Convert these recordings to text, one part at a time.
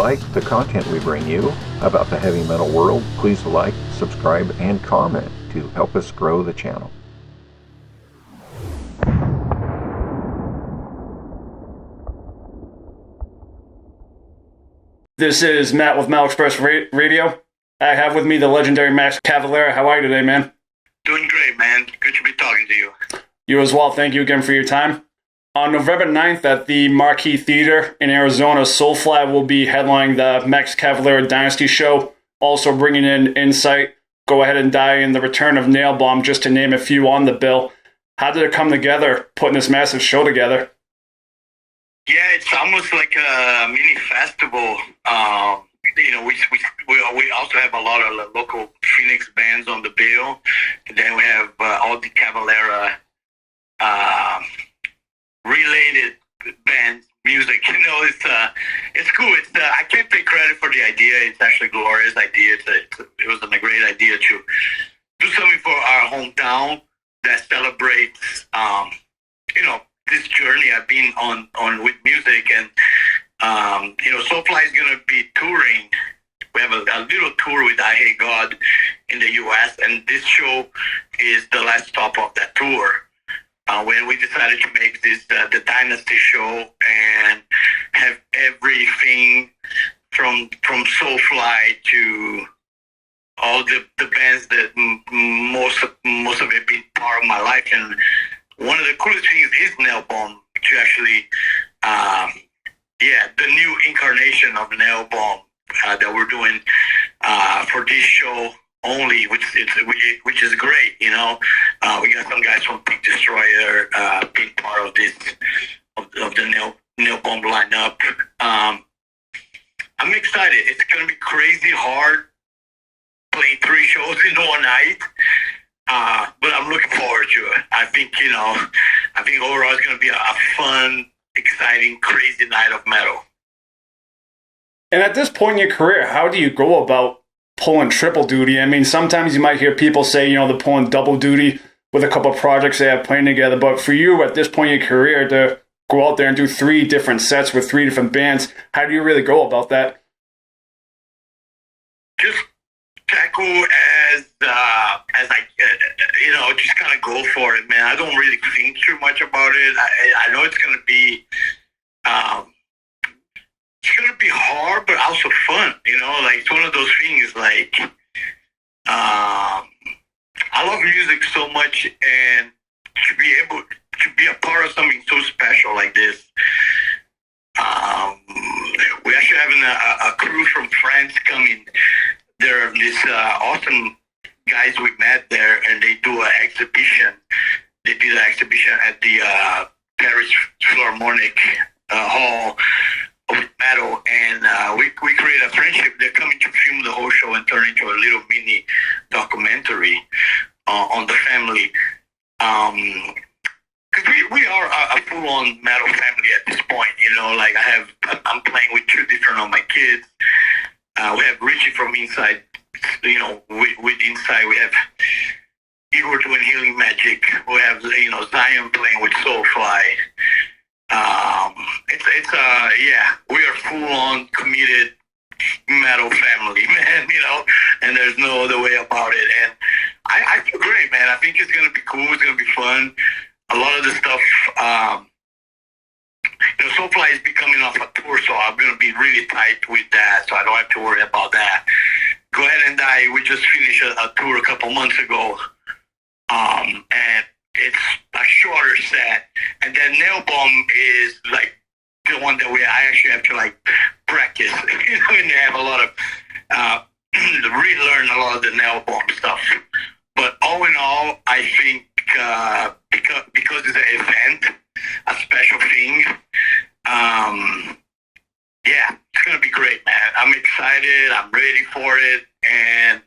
like the content we bring you about the heavy metal world, please like, subscribe, and comment to help us grow the channel. This is Matt with Metal Express Radio. I have with me the legendary Max Cavalera. How are you today, man? Doing great, man. Good to be talking to you. You as well. Thank you again for your time. On November 9th at the Marquee Theater in Arizona, Soulfly will be headlining the Max Cavalera Dynasty show, also bringing in Insight, Go Ahead and Die, and the return of Nailbomb, just to name a few on the bill. How did it come together, putting this massive show together? Yeah, it's almost like a mini festival. We also have a lot of local Pheonix bands on the bill. And then we have all the Cavalera related bands, music. It's cool. I can't take credit for the idea. It's actually a glorious idea. It was a great idea to do something for our hometown that celebrates, this journey I've been on with music. And Soulfly is going to be touring. We have a little tour with I Hate God in the U.S., and this show is the last stop of that tour. When we decided to make this the Dynasty show and have everything from Soulfly to all the bands that most of it been part of my life. And one of the coolest things is Nailbomb, to actually, the new incarnation of Nailbomb that we're doing for this show only, which is great. We got some guys from Peak Destroyer being part of this of the Nailbomb lineup. I'm excited. It's gonna be crazy hard playing 3 shows in one night, but I'm looking forward to it. I think overall it's gonna be a fun, exciting, crazy night of metal. And at this point in your career, how do you go about pulling triple duty? I mean, sometimes you might hear people say, they're pulling double duty with a couple of projects they have playing together. But for you, at this point in your career, to go out there and do 3 different sets with 3 different bands, how do you really go about that? Just tackle as I, just kind of go for it, man. I don't really think too much about it. I know it's going to be, it's going to be hard, but also fun, it's one of those things, I love music so much, and to be able to be a part of something so special like this. We're actually having a crew from France coming. There are these awesome guys we met there, and they do an exhibition. They did an exhibition at the Paris Philharmonic Hall of Metal, and we created a friendship. They're coming to film the whole show and turn into a little mini documentary on the family. Because we are a full-on metal family at this point. I'm playing with 2 different of my kids. We have Richie from Inside. With Inside, we have Igor doing Healing Magic. We have Zion playing with Soulfly. We are full-on committed metal family, man. And there's no other way about it. And I feel great, man. I think it's gonna be cool. It's gonna be fun. A lot of the stuff. Soulfly is becoming off a tour, so I'm going to be really tight with that, so I don't have to worry about that. Go Ahead and Die, we just finished a tour a couple months ago, and it's a shorter set. And then Nailbomb is the one that I actually have to practice, and they have a lot of, relearn a lot of the Nailbomb stuff. But all in all, I think because it's an event, a special thing, it's gonna be great, man. I'm excited. I'm ready for it, and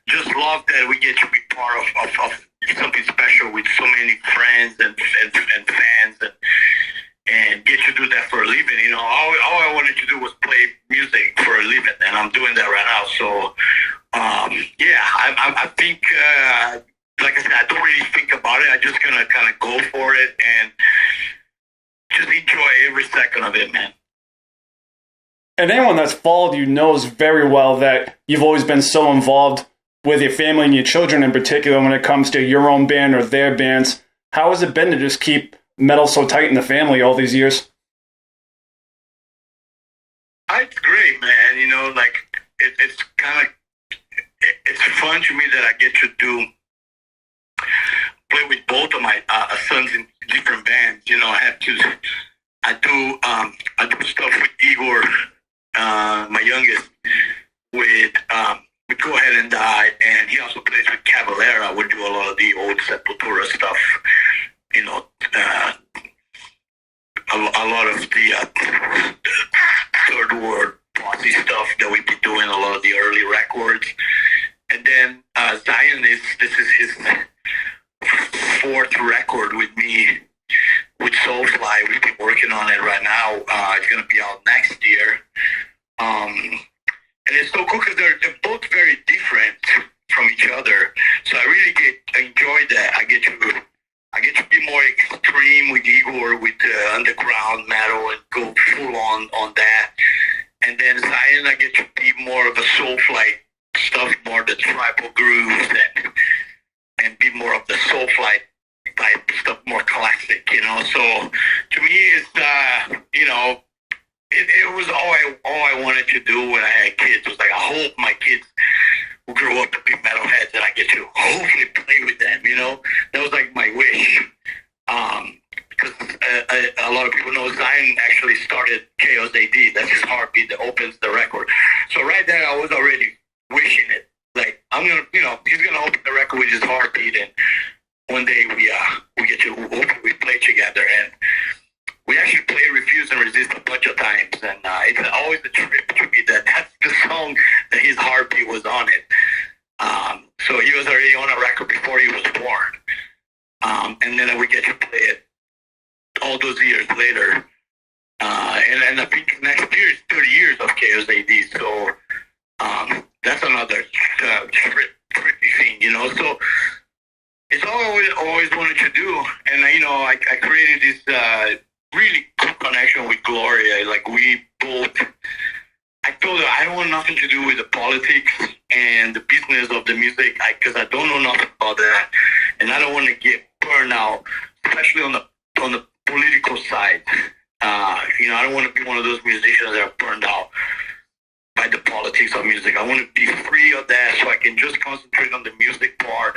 just love that we get to be part of something special with so many friends and fans, and get to do that for a living. All I wanted to do was play music for a living, and I'm doing that right now. So, I think. Like I said, I don't really think about it. I'm just gonna kind of go for it and just enjoy every second of it, man. And anyone that's followed you knows very well that you've always been so involved with your family and your children in particular when it comes to your own band or their bands. How has it been to just keep metal so tight in the family all these years? It's great, man. You know, like, it's kind of, it's fun to me that I get to play with both of my sons in different bands. You know, I do stuff with Igor, my youngest, with Go Ahead and Die, and he also plays with Cavalera. We do a lot of the old Sepultura stuff, you know, a lot of the third world posse stuff that we've been doing, a lot of the early records. And then Zion this is his fourth record with me with Soulfly. We've been working on it right now. It's going to be out next year. And it's so cool because they're both very different from each other. So I really enjoy that. I get to be more extreme with Igor, with underground metal, and go full on that. And then Zion, I get to be more of a Soulfly stuff, more the tribal grooves, and be more of the Soulfly type stuff, more classic, you know. So to me, it's you know, it was all I wanted to do when I had kids. It was like, I hope my kids will grow up to be metalheads and I get to hopefully play with them, you know. That was like my wish. Because a lot of people know Zion actually started Chaos AD. That's his heartbeat that opens the record. So right there, I was already wishing it. Like, I'm gonna, you know, he's gonna open the record with his heartbeat, and one day we get to hopefully play together. And we actually played Refuse and Resist a bunch of times, and it's always a trip to me that that's the song that his heartbeat was on it. So he was already on a record before he was born. And then we get to play it all those years later. And I think next year is 30 years of Chaos AD, so that's another trippy thing, you know. So it's all I always wanted to do. And, you know, I created this really cool connection with Gloria. Like, we both, I told her I don't want nothing to do with the politics and the business of the music, because I don't know nothing about that, and I don't want to get burned out, especially on the political side. You know, I don't want to be one of those musicians that are burned out by the politics of music. I want to be free of that so I can just concentrate on the music part.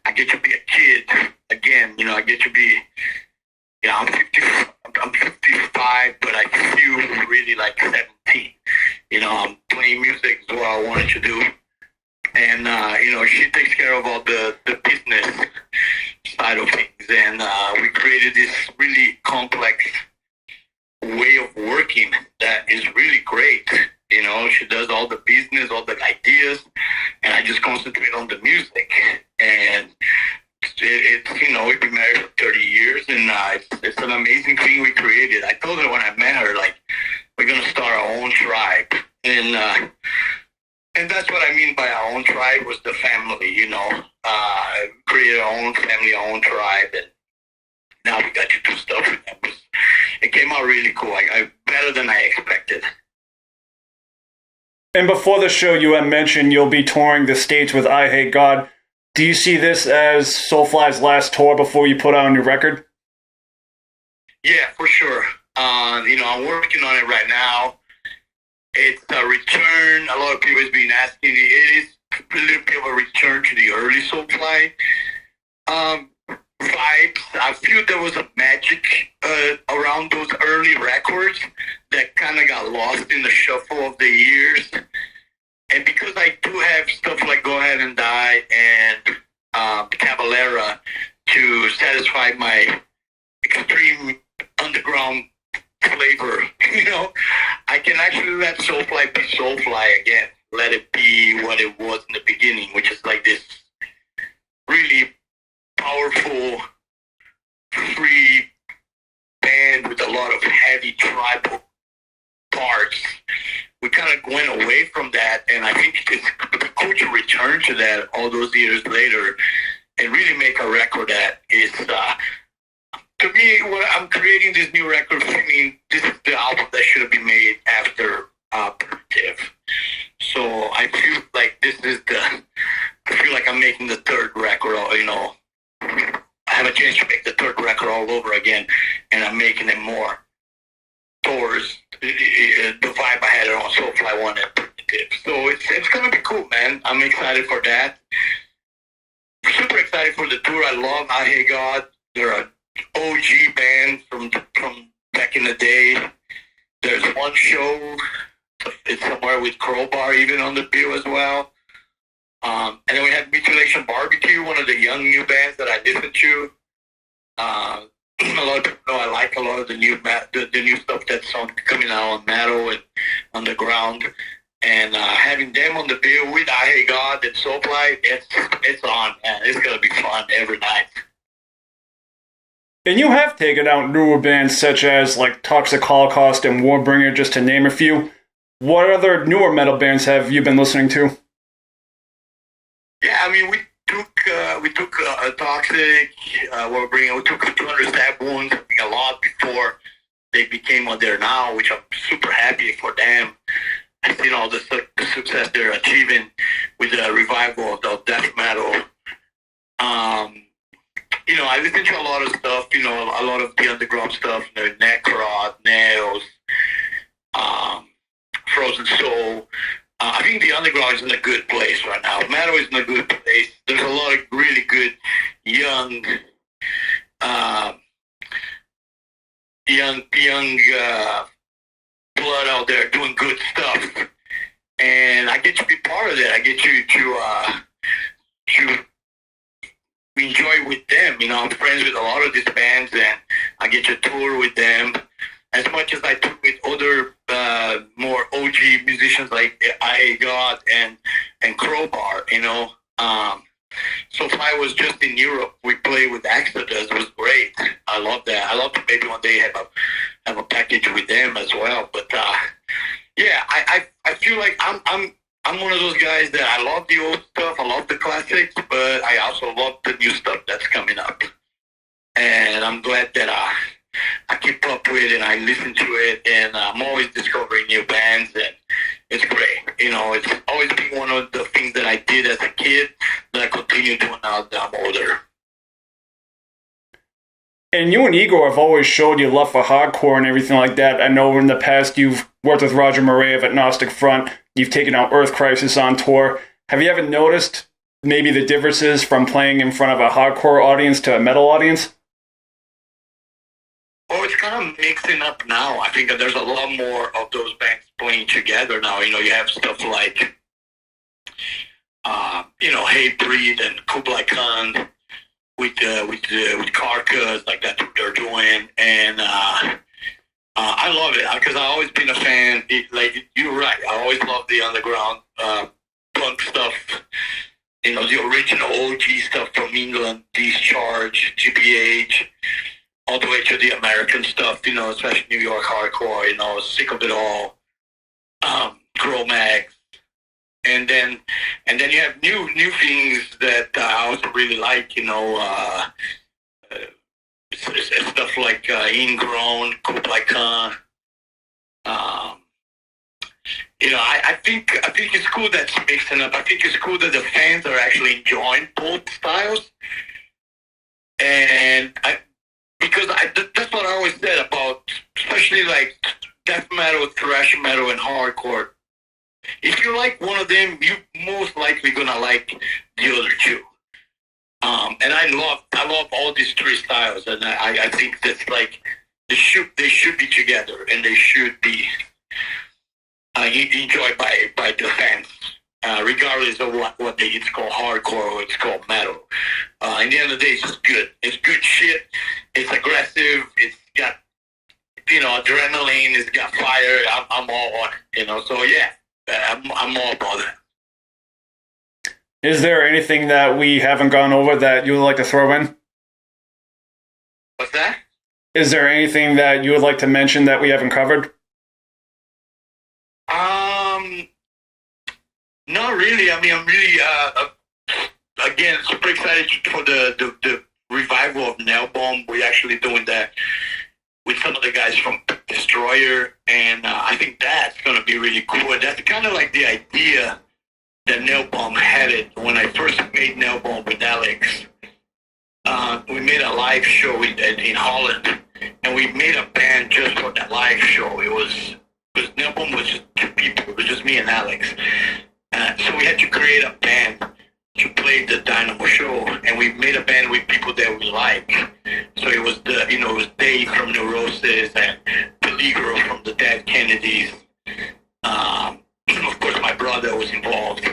I get to be a kid again. You know, I get to be, you know, I'm 55, but I feel really like 17. You know, I'm playing music is what I wanted to do. And, you know, she takes care of all the business side of things. And we created this really complex way of working that is really great. You know, she does all the business, all the ideas, and I just concentrate on the music. And it's you know, we've been married for 30 years, and it's an amazing thing we created. I told her when I met her, like, we're going to start our own tribe. And that's what I mean by our own tribe, was the family, you know. Create our own family, our own tribe, and now we got to do stuff with them. It came out really cool, better than I expected. And before the show, you had mentioned you'll be touring the States with I Hate God. Do you see this as Soulfly's last tour before you put out a new record? Yeah, for sure. You know, I'm working on it right now. It's a return. A lot of people have been asking me. It is a little bit of a return to the early Soulfly vibes. I feel there was a magic around those early records that kind of got lost in the shuffle of the years. And because I do have stuff like Go Ahead and Die and Cavalera to satisfy my extreme underground flavor, you know, I can actually let Soulfly be Soulfly again. Let it be what it was in the beginning, which is like this really powerful, free band with a lot of heavy tribal parts. We kind of went away from that, and I think it's cool to return to that all those years later and really make a record that is to me, when I'm creating this new record, I mean, this is the album that should have been made after Primitive. So I feel like I feel like I'm making the third record, I have a chance to make the third record all over again, and I'm making it more towards the vibe I had on Soulfly 1 and Primitive. So it's going to be cool, man. I'm excited for that. Super excited for the tour. I love I Hate God. They're an OG band from back in the day. There's one show, it's somewhere with Crowbar even on the bill as well. And then we have Mutilation Barbecue, one of the young new bands that I listen to. A lot of people know I like a lot of the new stuff that's coming out on metal and underground. And having them on the bill with I Hate God and Soulfly, it's on, man. It's gonna be fun every night. And you have taken out newer bands such as like Toxic Holocaust and Warbringer, just to name a few. What other newer metal bands have you been listening to? Yeah, I mean, we took Toxic, Warbringer. We took 200 Stab Wounds a lot before they became what they're now, which I'm super happy for them. I've seen all the success they're achieving with the revival of death metal. I listen to a lot of stuff, a lot of the underground stuff, Nergard, Nails, Frozen Soul. I think the underground is in a good place right now. Metal is in a good place. There's a lot of really good young blood out there doing good stuff, and I get to be part of that. I get to enjoy with them. I'm friends with a lot of these bands, and I get to tour with them as much as I took with other more OG musicians like I Hate God and Crowbar. Soulfly was just in Europe. We played with Exodus. It was great. I love that. I love to maybe one day have a package with them as well. But yeah, I feel like I'm one of those guys that I love the old stuff. I love the classics, but I also love the new stuff that's coming up. And I'm glad that I keep up with it and I listen to it, and I'm always discovering new bands, and it's great. It's always been one of the things that I did as a kid that I continue doing now that I'm older. And you and Igor have always showed you love for hardcore and everything like that. I know in the past you've worked with Roger Murray of Agnostic Front. You've taken out Earth Crisis on tour. Have you ever noticed maybe the differences from playing in front of a hardcore audience to a metal audience? Oh, it's kind of mixing up now. I think that there's a lot more of those bands playing together now. You have stuff like, Hatebreed and Kublai Khan with Carcass, like that's what they're doing, and I love it because I've always been a fan. You're right. I always love the underground punk stuff. The original OG stuff from England, Discharge, GBH, all the way to the American stuff. Especially New York hardcore. Sick of it all. Cro-Mags. And then you have new things that I also really like. Stuff like Ingrown, Kublai Khan. I think it's cool that's mixing up. I think it's cool that the fans are actually enjoying both styles. And that's what I always said about, especially like death metal, thrash metal, and hardcore. If you like one of them, you're most likely gonna like the other two. And I love all these three styles, and I think that's like they should be together, and they should be enjoyed by the fans, regardless of what it's called hardcore or it's called metal. In the end of the day, it's just good. It's good shit. It's aggressive. It's got adrenaline. It's got fire. I'm all on it. So yeah. I'm all about it. Is there anything that we haven't gone over that you would like to throw in? What's that? Is there anything that you would like to mention that we haven't covered? Not really. I mean, I'm really, again, super excited for the revival of Nailbomb. We're actually doing that with some of the guys from Destroyer, and I think that's going to be really cool. And that's kind of like the idea that Nailbomb had it when I first made Nailbomb with Alex. We made a live show in Holland, and we made a band just for that live show. It was because Nailbomb was just two people. It was just me and Alex. So we had to create a band to play the Dynamo show, and we made a band with people that we like. So it was it was Dave from Neurosis and Billy Girl from the Dead Kennedys. Of course, my brother was involved.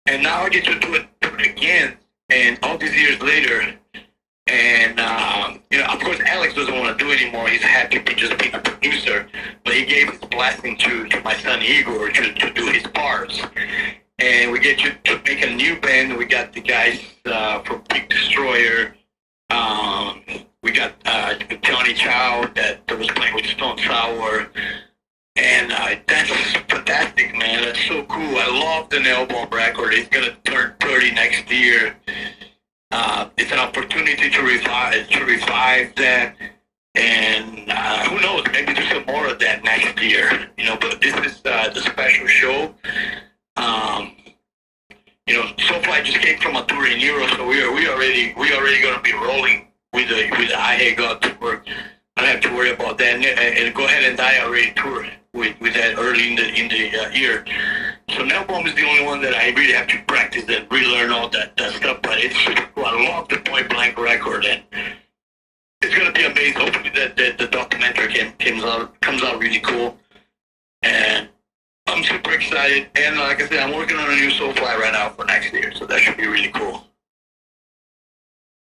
And now I get to do it again, and all these years later. And, of course, Alex doesn't want to do it anymore. He's happy just being a producer. But he gave his blessing to my son Igor to do his parts. And we get to make a new band. We got the guys from Big Destroyer. We got Johnny Chow that was playing with Stone Sour. And that's fantastic, man. That's so cool. I love the Nailbomb record. It's going to turn 30 next year. It's an opportunity to revive that. And who knows, maybe do some more of that next year. But this is the special show. Soulfly just came from a tour in Europe, so we already going to be rolling with the I Hate God tour. I don't have to worry about that. And Go Ahead and Die already toured with that early in the year. So Nailbomb is the only one that I really have to practice and relearn all that stuff. But it's super cool. I love the Point Blank record, and it's going to be amazing. Hopefully the documentary comes out really cool. And I'm super excited. And like I said, I'm working on a new Soulfly right now for next year, so that should be really cool.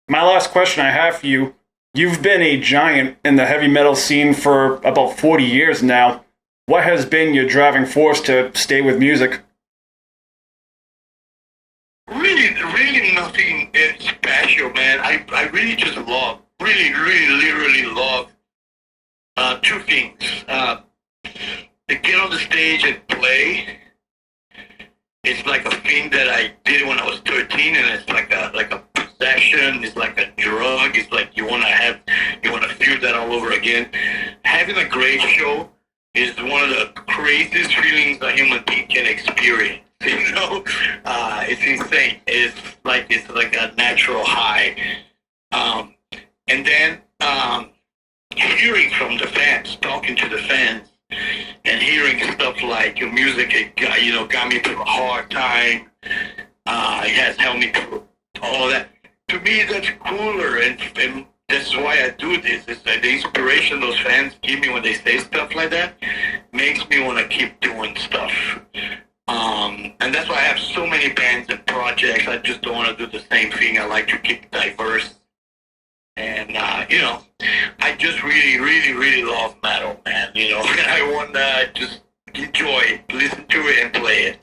My last question I have for you, you've been a giant in the heavy metal scene for about 40 years now. What has been your driving force to stay with music? Really nothing special, man. I really just love, literally love two things. To get on the stage and play. It's like a thing that I did when I was 13, and it's like a possession. It's like a drug. It's like you want to feel that all over again. Having a great show is one of the craziest feelings a human being can experience. It's insane. It's like a natural high. And then hearing from the fans, talking to the fans, and hearing stuff like your music, got me through a hard time. It has helped me through all that. To me, that's cooler, and that's why I do this. It's like the inspiration those fans give me when they say stuff like that makes me want to keep doing stuff. And that's why I have so many bands and projects. I just don't want to do the same thing. I like to keep diverse. And, I just really love metal, man. I want to just enjoy it, listen to it, and play it.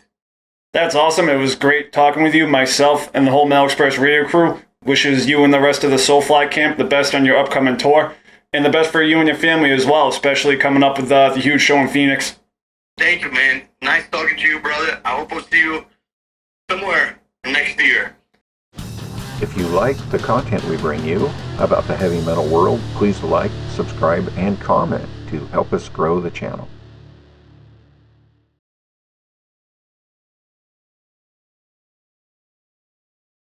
That's awesome. It was great talking with you. Myself and the whole Metal Express radio crew wishes you and the rest of the Soulfly camp the best on your upcoming tour, and the best for you and your family as well, especially coming up with the huge show in Pheonix. Thank you, man. Nice talking to you, brother. I hope I'll see you somewhere next year. If you like the content we bring you about the heavy metal world, please like, subscribe, and comment to help us grow the channel.